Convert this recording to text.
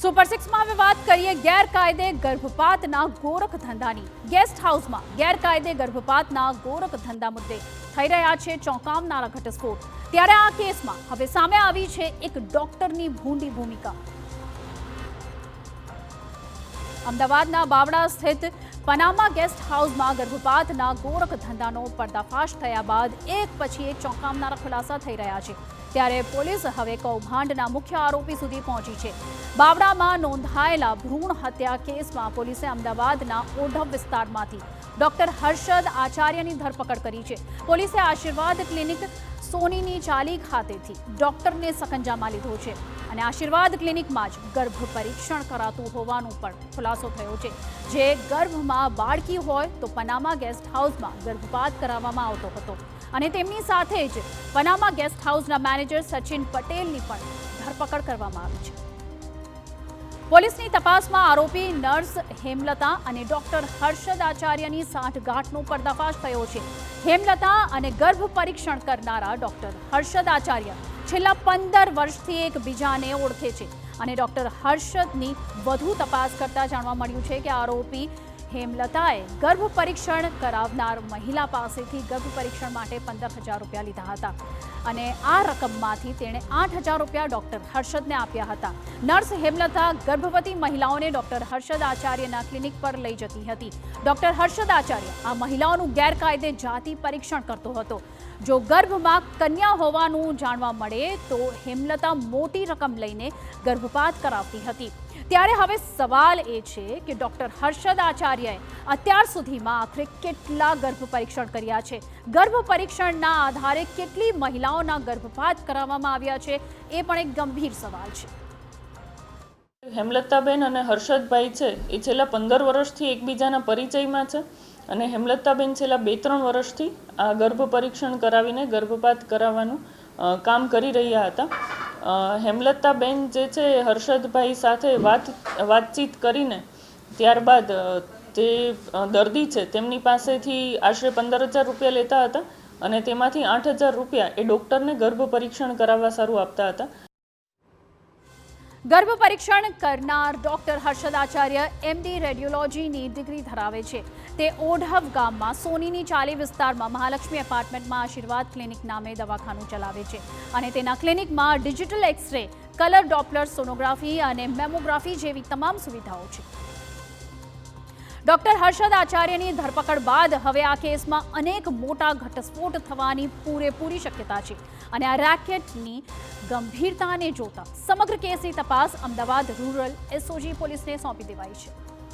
Super 6 માં હવે વાત કરીએ ગેરકાયદે ગર્ભપાતના ગોરખ ધંધાની। ગેસ્ટ હાઉસમાં ગેરકાયદે ગર્ભપાતના ગોરખ ધંધા મુદ્દે થઈ રહ્યા છે ચોંકાવનારા ઘટસ્ફોટ। ત્યારે આ કેસમાં હવે સામે આવી છે એક ડોક્ટરની ભૂંડી ભૂમિકા। અમદાવાદના બાવડા સ્થિત પનામા ગેસ્ટ હાઉસમાં ગર્ભપાતના ગોરખ ધંધાનો પર્દાફાશ થયા બાદ એક પછી એક ચોંકાવનારા ખુલાસા થઈ રહ્યા છે। ત્યારે પોલીસ હવે કૌભાંડના મુખ્ય આરોપી સુધી પહોંચી છે। બાવડામાં નોંધાયેલા ભ્રૂણ હત્યા કેસમાં પોલીસે અમદાવાદના ઓઢવ વિસ્તારમાંથી ડોક્ટર હર્ષદ આચાર્યની ધરપકડ કરી છે। પોલીસે આશીર્વાદ ક્લિનિક સોનીની ચાલી ખાતેથી ડોક્ટરને સકંજામાં લીધો છે અને આશીર્વાદ ક્લિનિકમાં જ ગર્ભ પરીક્ષણ કરાતું હોવાનું પણ ખુલાસો થયો છે। જે ગર્ભમાં બાળકી હોય તો પનામા ગેસ્ટ હાઉસમાં ગર્ભપાત કરાવવામાં આવતો હતો અને તેમની સાથે જ પનામા ગેસ્ટ હાઉસના મેનેજર સચિન પટેલની પણ ધરપકડ કરવામાં આવી છે। પોલીસની તપાસમાં આરોપી નર્સ હેમલતા અને ડોક્ટર હર્ષદ આચાર્યની સાંઠગાંઠનો પર્દાફાશ થયો છે। હેમલતા અને ગર્ભ પરીક્ષણ કરનારા ડોક્ટર હર્ષદ આચાર્ય છેલ્લા 15 વર્ષથી એકબીજાને ઓળખે છે અને ડોક્ટર હર્ષદની વધુ તપાસ કરતા જાણવા મળ્યું છે કે આરોપી હેમલતાએ ગર્ભ પરીક્ષણ કરાવનાર મહિલા પાસેથી ગર્ભ પરીક્ષણ માટે 15,000 રૂપિયા લીધા હતા અને આ રકમમાંથી તેણે 8,000 રૂપિયા ડોક્ટર હર્ષદને આપ્યા હતા। નર્સ હેમલતા ગર્ભવતી મહિલાઓને ડોક્ટર હર્ષદ આચાર્યના ક્લિનિક પર લઈ જતી હતી। ડોક્ટર હર્ષદ આચાર્ય આ મહિલાઓનું ગેરકાયદે જાતિ પરીક્ષણ કરતો હતો। જો ગર્ભમાં કન્યા હોવાનું જાણવા મળે તો હેમલતા મોટી રકમ લઈને ગર્ભપાત કરાવતી હતી। ત્યારે હવે સવાલ એ છે કે ડોક્ટર હર્ષદ આચાર્યએ અત્યાર સુધીમાં આખરે કેટલા ગર્ભ પરીક્ષણ કર્યા છે? ગર્ભ પરીક્ષણના આધારે કેટલી મહિલાઓના ગર્ભપાત કરાવવામાં આવ્યા છે? એ પણ એક ગંભીર સવાલ છે। હેમલતાબેન અને હર્ષદભાઈ છે એ છેલ્લા 15 વર્ષથી એકબીજાના પરિચયમાં છે અને હેમલતાબેન છેલ્લા 2-3 વર્ષથી આ ગર્ભ પરીક્ષણ કરાવીને ગર્ભપાત કરાવવાનું કામ કરી રહ્યા હતા। હેમલતાબેન જે છે હર્ષદભાઈ સાથે વાતચીત કરીને ત્યારબાદ જે દર્દી છે તેમની પાસેથી આશરે 15,000 રૂપિયા લેતા હતા અને તેમાંથી 8,000 રૂપિયા એ ડૉક્ટરને ગર્ભ પરીક્ષણ કરાવવા સારું આપતા હતા। ગર્ભ પરીક્ષણ કરનાર doctor Harshad Acharya MD રેડિયોલોજીની degree ધરાવે છે। તે ઓઢવ ગામમાં સોનીની ચાલી વિસ્તારમાં મહાલક્ષ્મી એપાર્ટમેન્ટમાં આશીર્વાદ ક્લિનિક નામે દવાખાનું ચલાવે છે અને તેના ક્લિનિકમાં digital X ray, colour doppler sonography અને મેમોગ્રાફી જેવી તમામ સુવિધાઓ છે। ડોક્ટર હર્ષદ આચાર્યની ધરપકડ બાદ હવે આ કેસમાં અનેક મોટા ઘટસ્ફોટ થવાની પૂરેપૂરી શક્યતા છે અને આ રેકેટની ગંભીરતાને જોતા સમગ્ર કેસની તપાસ અમદાવાદ રૂરલ SOG પોલીસને સોંપી દેવાઈ છે।